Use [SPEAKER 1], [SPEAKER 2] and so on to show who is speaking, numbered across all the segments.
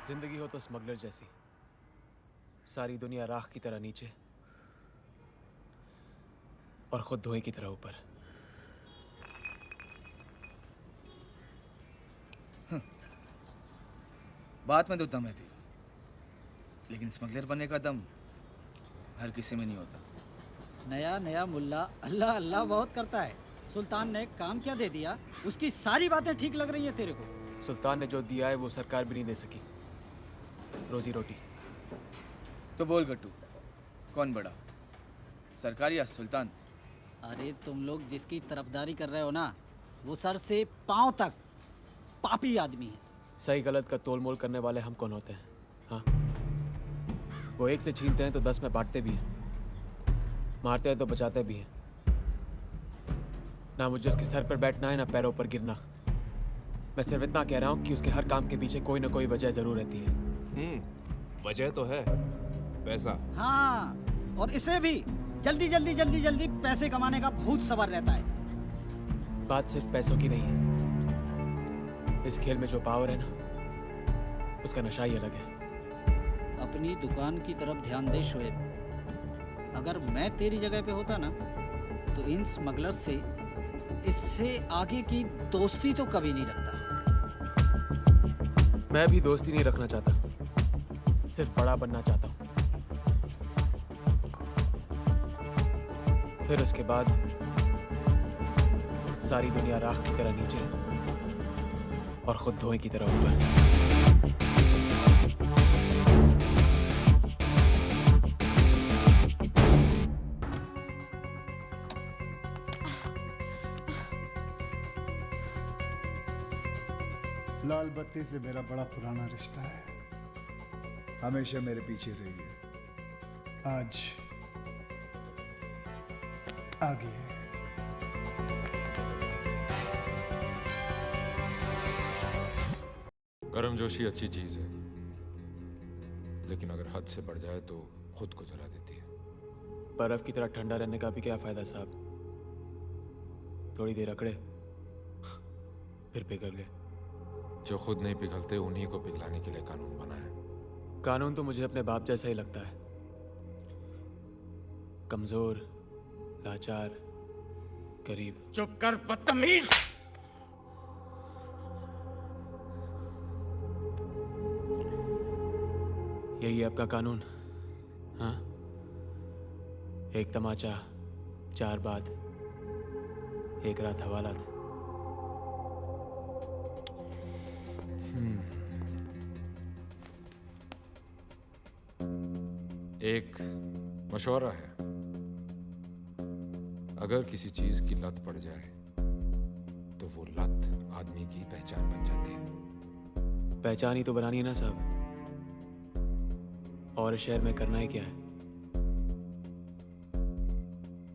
[SPEAKER 1] जिंदगी हो तो स्मगलर जैसी, सारी दुनिया राख की तरह नीचे और खुद धुएं की तरह ऊपर।
[SPEAKER 2] बात में तो दम है तेरी, लेकिन स्मगलर बनने का दम हर किसी में नहीं होता।
[SPEAKER 3] नया नया मुल्ला अल्लाह अल्लाह बहुत करता है। सुल्तान ने काम क्या दे दिया, उसकी सारी बातें ठीक लग रही हैं तेरे को।
[SPEAKER 1] सुल्तान ने जो दिया है वो सरकार भी नहीं दे सकी, रोजी रोटी।
[SPEAKER 2] तो बोल गट्टू, कौन बड़ा, सरकार या सुल्तान?
[SPEAKER 3] अरे तुम लोग जिसकी तरफदारी कर रहे हो ना, वो सर से पांव तक पापी आदमी है।
[SPEAKER 1] सही गलत का तोल मोल करने वाले हम कौन होते हैं? हाँ, वो एक से छीनते हैं तो 10 में बांटते भी हैं, मारते हैं तो बचाते भी हैं। ना मुझे उसके सर पर बैठना है ना पैरों पर गिरना। मैं सिर्फ इतना कह रहा हूँ कि उसके हर काम के पीछे कोई ना कोई वजह जरूर रहती है।
[SPEAKER 4] वजह तो है पैसा।
[SPEAKER 3] हाँ, और इसे भी जल्दी जल्दी जल्दी जल्दी पैसे कमाने का भूत सवार रहता है।
[SPEAKER 1] बात सिर्फ पैसों की नहीं है, इस खेल में जो पावर है ना, उसका नशा ही अलग है।
[SPEAKER 3] अपनी दुकान की तरफ ध्यान दे शोएब। अगर मैं तेरी जगह पे होता ना, तो इन स्मगलर से इससे आगे की दोस्ती तो कभी नहीं रखता।
[SPEAKER 1] मैं भी दोस्ती नहीं रखना चाहता, सिर्फ बड़ा बनना चाहता हूँ। फिर उसके बाद सारी दुनिया राख की तरह नीचे और खुद धुएं की तरह ऊपर।
[SPEAKER 5] लाल बत्ती से मेरा बड़ा पुराना रिश्ता है, हमेशा मेरे पीछे रही है। आज आगे है।
[SPEAKER 6] गर्मजोशी अच्छी चीज है, लेकिन अगर हद से बढ़ जाए तो खुद को जला देती है।
[SPEAKER 1] बर्फ की तरह ठंडा रहने का भी क्या फायदा साहब? थोड़ी देर अकड़े फिर पिघल गए।
[SPEAKER 6] जो खुद नहीं पिघलते उन्हीं को पिघलाने के लिए कानून बना है।
[SPEAKER 1] कानून तो मुझे अपने बाप जैसा ही लगता है, कमजोर, लाचार, गरीब।
[SPEAKER 4] चुप कर बदतमीज।
[SPEAKER 1] यही है आपका कानून? हाँ, एक तमाचा, 4 बात, एक रात हवालात।
[SPEAKER 6] एक मशवरा है, अगर किसी चीज की लत पड़ जाए तो वो लत आदमी की पहचान बन जाती है।
[SPEAKER 1] पहचान ही तो बनानी है ना साहब, और इस शहर में करना ही क्या है?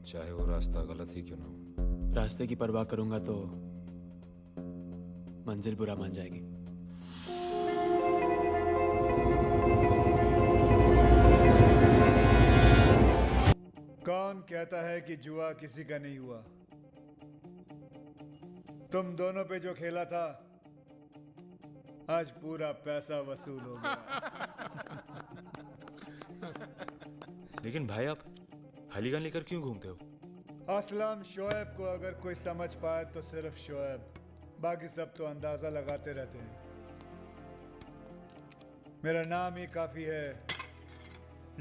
[SPEAKER 6] चाहे वो रास्ता गलत ही क्यों ना हो।
[SPEAKER 1] रास्ते की परवाह करूंगा तो मंजिल बुरा मान जाएगी।
[SPEAKER 5] कौन कहता है कि जुआ किसी का नहीं हुआ? तुम दोनों पे जो खेला था, आज पूरा पैसा वसूल हो गया।
[SPEAKER 4] लेकिन भाई आप हलीगन लेकर क्यों घूमते हो?
[SPEAKER 5] असलम शोएब को अगर कोई समझ पाए तो सिर्फ शोएब, बाकी सब तो अंदाजा लगाते रहते हैं। मेरा नाम ही काफी है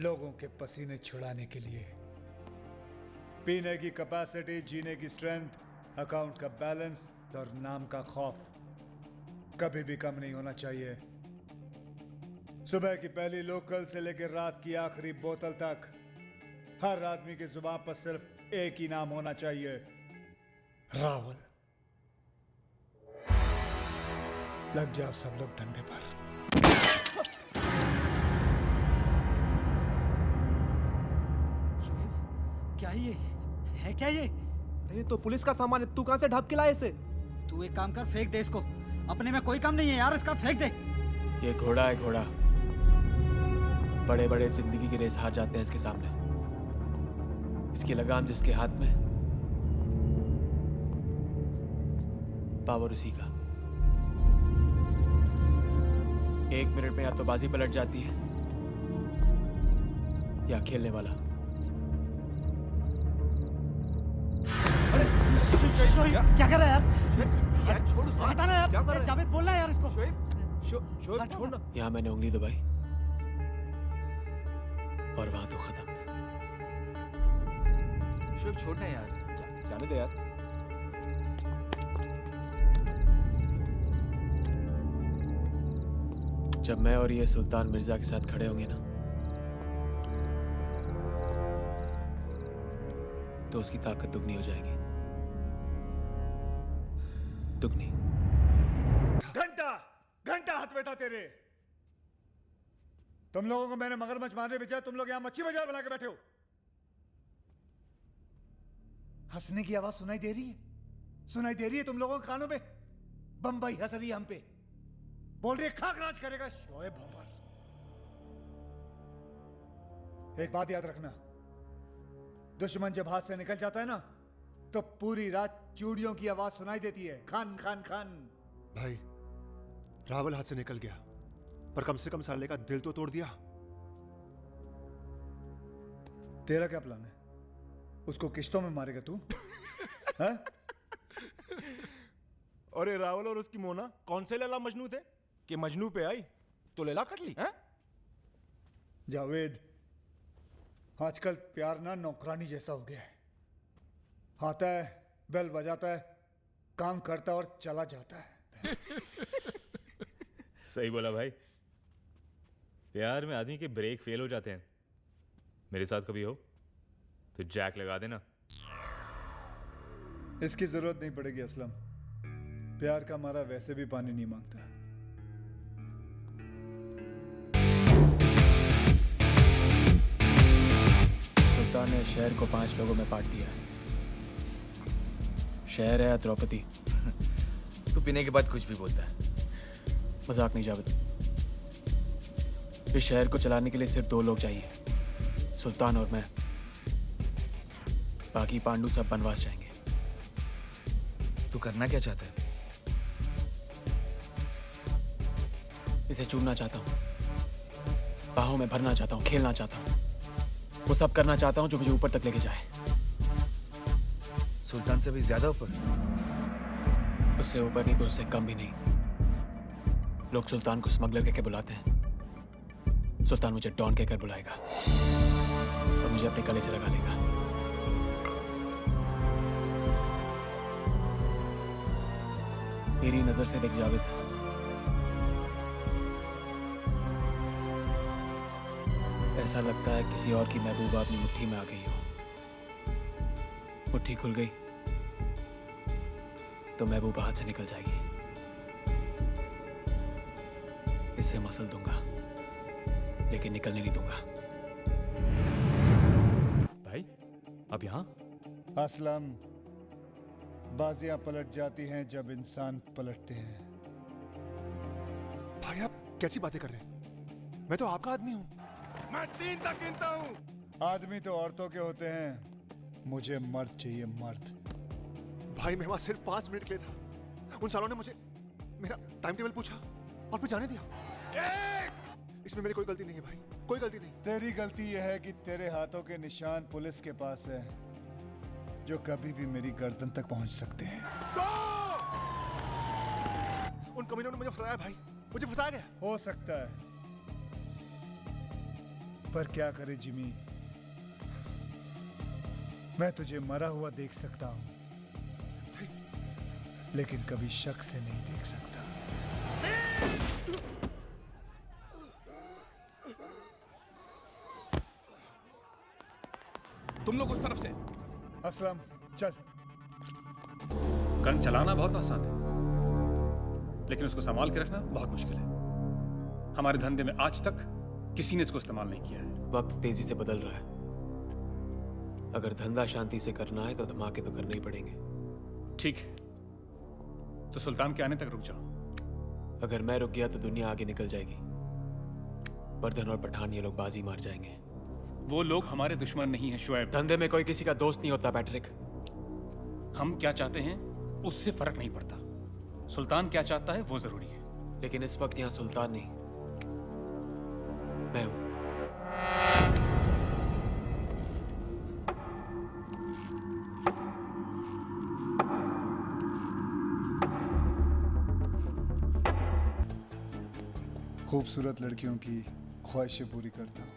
[SPEAKER 5] लोगों के पसीने छुड़ाने के लिए। पीने की कैपेसिटी, जीने की स्ट्रेंथ, अकाउंट का बैलेंस और नाम का खौफ कभी भी कम नहीं होना चाहिए। सुबह की पहली लोकल से लेकर रात की आखिरी बोतल तक हर आदमी की जुबान पर सिर्फ एक ही नाम होना चाहिए, रावल। लग जाओ सब लोग धंधे पर।
[SPEAKER 3] क्या ये है? क्या ये?
[SPEAKER 7] अरे तो पुलिस का सामान है, तू कहां से ढाप के लाया इसे?
[SPEAKER 3] तू एक काम कर, फेंक दे इसको। अपने में कोई काम नहीं है यार, इसका फेंक दे।
[SPEAKER 1] ये घोड़ा है, घोड़ा। बड़े बड़े जिंदगी की रेस हार जाते हैं इसके सामने। इसकी लगाम जिसके हाथ में, पावर उसी का। 1 मिनट में या तो बाजी पलट जाती है या खेलने वाला।
[SPEAKER 7] क्या कर रहा है यार?
[SPEAKER 2] यार छोड़ उसे।
[SPEAKER 7] हटाना यार, क्या कर रहा है?
[SPEAKER 3] जावेद बोल रहा है यार इसको।
[SPEAKER 7] शोएब छोड़ना।
[SPEAKER 1] यहाँ मैंने उंगली दबाई और वहां तो खत्म।
[SPEAKER 2] शोएब छोड़ना यार।
[SPEAKER 7] जाने दे यार।
[SPEAKER 1] जब मैं और ये सुल्तान मिर्जा के साथ खड़े होंगे ना, तो उसकी ताकत दुगनी हो जाएगी। दुगनी।
[SPEAKER 5] घंटा हाथ में था तेरे। तुम लोगों को मैंने मगरमच्छ मारने भेजा, तुम लोग यहां मच्छी बाजार बना के बैठे हो। हंसने की आवाज सुनाई दे रही है? सुनाई दे रही है तुम लोगों के कानों में? बंबई हंस रही है हम पे, बोल रही है खाक राज करेगा शोएब भंवर। एक बात याद रखना, दुश्मन जब हाथ से निकल जाता है ना, तो पूरी रात चूड़ियों की आवाज सुनाई देती है, खान खान खान।
[SPEAKER 7] भाई रावल हाथ से निकल गया, पर कम से कम साले का दिल तो तोड़ दिया।
[SPEAKER 5] तेरा क्या प्लान है? उसको किश्तों में मारेगा तू? हैं?
[SPEAKER 8] अरे रावल और उसकी मोना कौन से लैला मजनू थे कि मजनू पे आई तो लैला कट ली? हैं?
[SPEAKER 5] जावेद, आजकल प्यार ना नौकरानी जैसा हो गया है। आता है, बेल बजाता है, काम करता है और चला जाता है।
[SPEAKER 4] सही बोला भाई। प्यार में आदमी के ब्रेक फेल हो जाते हैं। मेरे साथ कभी हो तो जैक लगा देना।
[SPEAKER 5] इसकी जरूरत नहीं पड़ेगी असलम, प्यार का मारा वैसे भी पानी नहीं मांगता।
[SPEAKER 1] सुल्तान ने शहर को 5 लोगों में बांट दिया है। शहर है या द्रौपदी।
[SPEAKER 2] तू पीने के बाद कुछ भी बोलता है।
[SPEAKER 1] मजाक नहीं जावेद। इस शहर को चलाने के लिए सिर्फ 2 लोग चाहिए, सुल्तान और मैं। बाकी पांडु सब बनवास जाएंगे।
[SPEAKER 2] तू करना क्या चाहता है?
[SPEAKER 1] इसे चूमना चाहता हूँ, बाहों में भरना चाहता हूँ, खेलना चाहता हूँ, वो सब करना चाहता हूँ जो मुझे ऊपर तक लेके जाए।
[SPEAKER 2] सुल्तान से भी ज्यादा ऊपर?
[SPEAKER 1] उससे ऊपर नहीं तो उससे कम भी नहीं। लोग सुल्तान को स्मगलर कहकर बुलाते हैं, सुल्तान मुझे डॉन कहकर बुलाएगा और मुझे अपने गले से लगा लेगा। मेरी नजर से देख जावेद, ऐसा लगता है किसी और की महबूबा अपनी मुट्ठी में आ गई हो। मुट्ठी खुल गई तो महबूबा हाथ से निकल जाएगी। इससे मसल दूंगा लेकिन निकलने नहीं दूंगा।
[SPEAKER 4] भाई अब यहाँ?
[SPEAKER 5] असलम, बाजियां पलट जाती हैं जब इंसान पलटते हैं।
[SPEAKER 7] भाई आप कैसी बातें कर रहे हैं? मैं तो आपका आदमी हूँ।
[SPEAKER 8] मैं 3 तक गिनता हूँ।
[SPEAKER 5] आदमी तो औरतों के होते हैं, मुझे मर्द चाहिए, मर्द।
[SPEAKER 7] भाई मैं वहां सिर्फ 5 मिनट के लिए था। उन सालों ने मुझे मेरा टाइम टेबल पूछा और फिर जाने दिया। इसमें मेरी कोई गलती नहीं है भाई, कोई गलती नहीं।
[SPEAKER 5] तेरी गलती यह है कि तेरे हाथों के निशान पुलिस के पास है, जो कभी भी मेरी गर्दन तक पहुंच सकते हैं।
[SPEAKER 7] उन कमीनों ने मुझे फंसाया भाई, मुझे फंसाया गया।
[SPEAKER 5] हो सकता है, पर क्या करे जिमी, मैं तुझे मरा हुआ देख सकता हूं, लेकिन कभी शक से नहीं देख सकता।
[SPEAKER 9] तुम लोग उस तरफ से।
[SPEAKER 5] असलम चल।
[SPEAKER 9] गन चलाना बहुत आसान है, लेकिन उसको संभाल के रखना बहुत मुश्किल है। हमारे धंधे में आज तक किसी ने इसको इस्तेमाल नहीं किया है।
[SPEAKER 1] वक्त तेजी से बदल रहा है। अगर धंधा शांति से करना है तो धमाके तो करने ही पड़ेंगे।
[SPEAKER 9] ठीक है, तो सुल्तान के आने तक रुक जाओ।
[SPEAKER 1] अगर मैं रुक गया तो दुनिया आगे निकल जाएगी। वर्धन और पठान ये लोग बाजी मार जाएंगे।
[SPEAKER 9] वो लोग हमारे दुश्मन नहीं हैं शुएब।
[SPEAKER 1] धंधे में कोई किसी का दोस्त नहीं होता पैट्रिक।
[SPEAKER 9] हम क्या चाहते हैं उससे फर्क नहीं पड़ता, सुल्तान क्या चाहता है वो जरूरी है।
[SPEAKER 1] लेकिन इस वक्त यहाँ सुल्तान नहीं, मैं हूं।
[SPEAKER 5] खूबसूरत लड़कियों की ख्वाहिशें पूरी करता हूँ।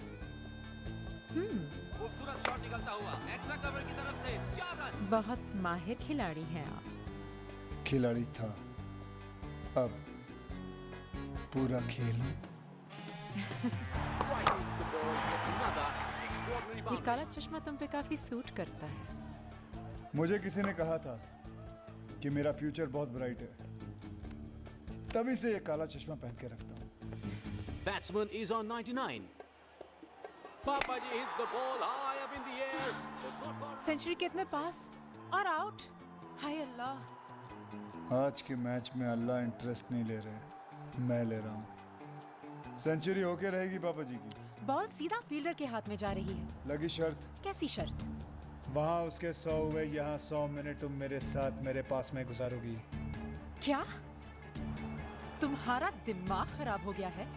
[SPEAKER 10] बहुत माहिर खिलाड़ी हैं आप।
[SPEAKER 5] खिलाड़ी था, अब पूरा खेलूं।
[SPEAKER 10] ये काला चश्मा तुम पे काफी सूट करता है।
[SPEAKER 5] मुझे किसी ने कहा था कि मेरा फ्यूचर बहुत ब्राइट है, तभी से ये काला चश्मा पहन के रखता हूँ।
[SPEAKER 11] Batsman is on 99. Papaji hits the ball high up in the air.
[SPEAKER 10] Century कितने पास और आउट। हाय अल्लाह।
[SPEAKER 5] आज के मैच में अल्लाह इंटरेस्ट नहीं ले रहे, मैं ले रहा हूँ। सेंचुरी होके रहेगी पापा जी की।
[SPEAKER 10] बॉल सीधा फील्डर के हाथ में जा रही है।
[SPEAKER 5] लगी शर्त।
[SPEAKER 10] कैसी शर्त?
[SPEAKER 5] वहाँ उसके 100 हुए, यहाँ 100 मिनट तुम मेरे साथ मेरे पास में गुजारोगी।
[SPEAKER 10] क्या तुम्हारा दिमाग खराब हो गया है?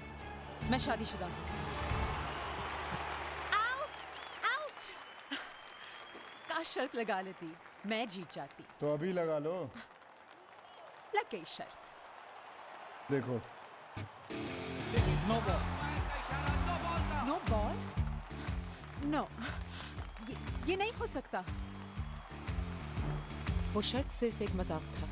[SPEAKER 10] मैं शादीशुदा हूँ। Out out. काश शर्त लगा लेती, मैं जीत जाती।
[SPEAKER 5] तो अभी लगा लो।
[SPEAKER 10] लग गई शर्त।
[SPEAKER 5] देखो।
[SPEAKER 3] No ball.
[SPEAKER 10] No ball? No, ये नहीं हो सकता। वो शर्त सिर्फ एक मजाक था,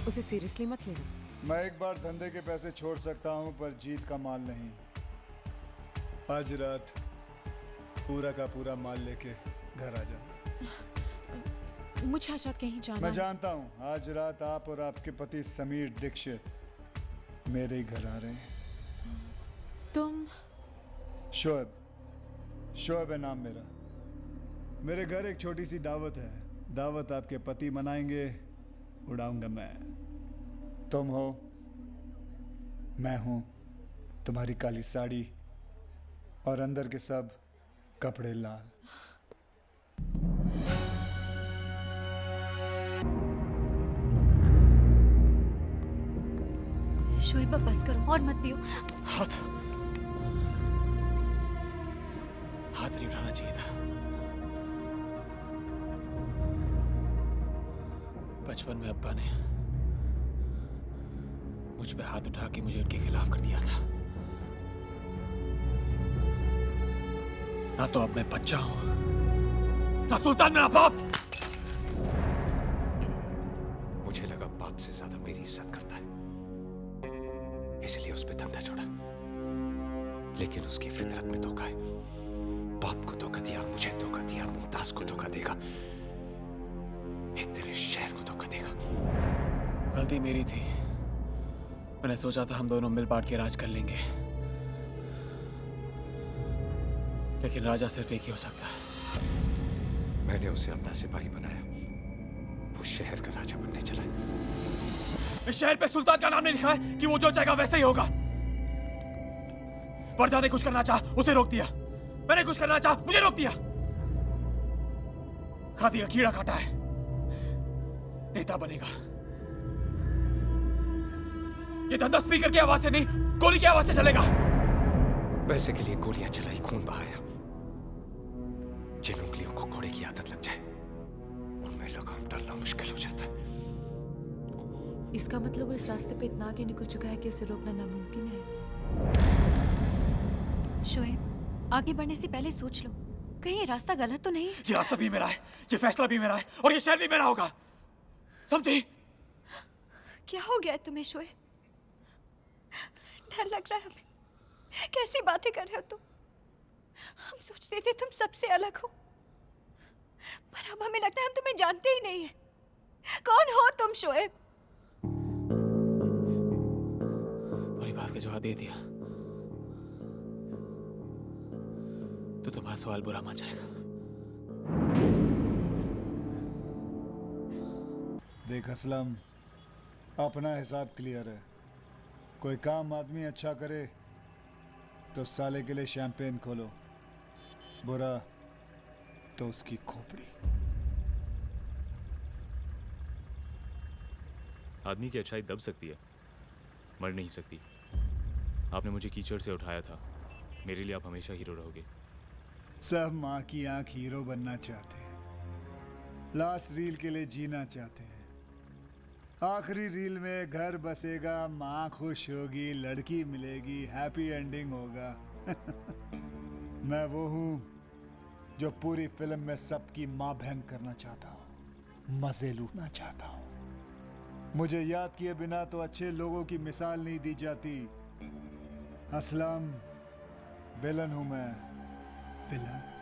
[SPEAKER 10] उसे सीरियसली मत लेना।
[SPEAKER 5] मैं एक बार धंधे के पैसे छोड़ सकता हूँ, पर जीत का माल नहीं। आज रात पूरा का पूरा माल लेके घर आ जाओ।
[SPEAKER 10] मुझे आज रात कहीं जाना
[SPEAKER 5] मैं
[SPEAKER 10] है।
[SPEAKER 5] जानता हूँ आज रात आप और आपके पति समीर दीक्षित मेरे ही घर आ रहे हैं।
[SPEAKER 10] तुम?
[SPEAKER 5] शोएब है नाम मेरा। मेरे घर एक छोटी सी दावत है। दावत आपके पति मनाएंगे, उड़ाऊंगा मैं। तुम हो, मैं हूं, तुम्हारी काली साड़ी और अंदर के सब कपड़े लाल।
[SPEAKER 12] शोएब बस करो और मत पियो।
[SPEAKER 1] हाथ नहीं उठाना चाहिए था। बचपन में अब्बा ने मुझ पे हाथ उठा के मुझे उनके खिलाफ कर दिया था। ना तो अब मैं बच्चा हूं, ना सुल्तान मेरा बाप।
[SPEAKER 11] मुझे लगा बाप से ज्यादा मेरी इज्जत करता है, इसलिए उस पे धंधा छोड़ा। लेकिन उसकी फितरत में धोखा है। बाप को धोखा दिया, मुझे धोखा दिया, मुमताज को धोखा देगा, एक तेरे शहर को धोखा देगा।
[SPEAKER 1] गलती मेरी थी। मैंने सोचा था हम दोनों मिल बांट के राज कर लेंगे, लेकिन राजा सिर्फ एक ही हो सकता है।
[SPEAKER 11] मैंने उसे अपना सिपाही बनाया, वो शहर का राजा बनने चला।
[SPEAKER 1] इस शहर पे सुल्तान का नाम नहीं लिखा है कि वो जो चाहेगा वैसे ही होगा। वर्दा ने कुछ करना चाहा, उसे रोक दिया। मैंने कुछ करना चाहा, मुझे रोक दिया। खादी का कीड़ा काटा है, नेता बनेगा। ये धंधा स्पीकर की आवाज से नहीं, गोली की आवाज से चलेगा।
[SPEAKER 11] पैसे के लिए गोलियां चलाई, खून बहाया। जिन उंगलियों को घोड़े की आदत लग जाए, उनमें लगाम डालना मुश्किल हो जाता है।
[SPEAKER 12] इसका मतलब वो इस रास्ते पे इतना आगे निकल चुका है कि उसे रोकना नामुमकिन है। शोएब, आगे बढ़ने से पहले सोच लो, कहीं ये रास्ता गलत तो नहीं?
[SPEAKER 1] ये रास्ता भी मेरा है, ये फैसला भी मेरा है, और ये शहर भी मेरा होगा। समझी?
[SPEAKER 12] क्या हो गया तुम्हें शोएब? डर लग रहा है हमें। कैसी बातें कर रहे हो तुम? हम सोचते थे तुम सबसे अलग हो, पर अब हमें लगता है हम तुम्हें जानते ही नहीं है। कौन हो तुम शोएब?
[SPEAKER 1] तुम्हारी बात का जवाब दे दिया तो तुम्हारा सवाल बुरा मान जाएगा।
[SPEAKER 5] देख असलम, अपना हिसाब क्लियर है। कोई काम आदमी अच्छा करे तो साले के लिए शैंपेन खोलो, बुरा तो उसकी खोपड़ी।
[SPEAKER 4] आदमी की अच्छाई दब सकती है, मर नहीं सकती। आपने मुझे कीचड़ से उठाया था, मेरे लिए आप हमेशा हीरो रहोगे।
[SPEAKER 5] सब माँ की आंख हीरो बनना चाहते हैं, लास्ट रील के लिए जीना चाहते हैं। आखिरी रील में घर बसेगा, माँ खुश होगी, लड़की मिलेगी, हैप्पी एंडिंग होगा। मैं वो हूँ जो पूरी फिल्म में सबकी माँ बहन करना चाहता हूँ, मजे लूटना चाहता हूँ। मुझे याद किए बिना तो अच्छे लोगों की मिसाल नहीं दी जाती। असलम, विलन हूँ मैं, विलन।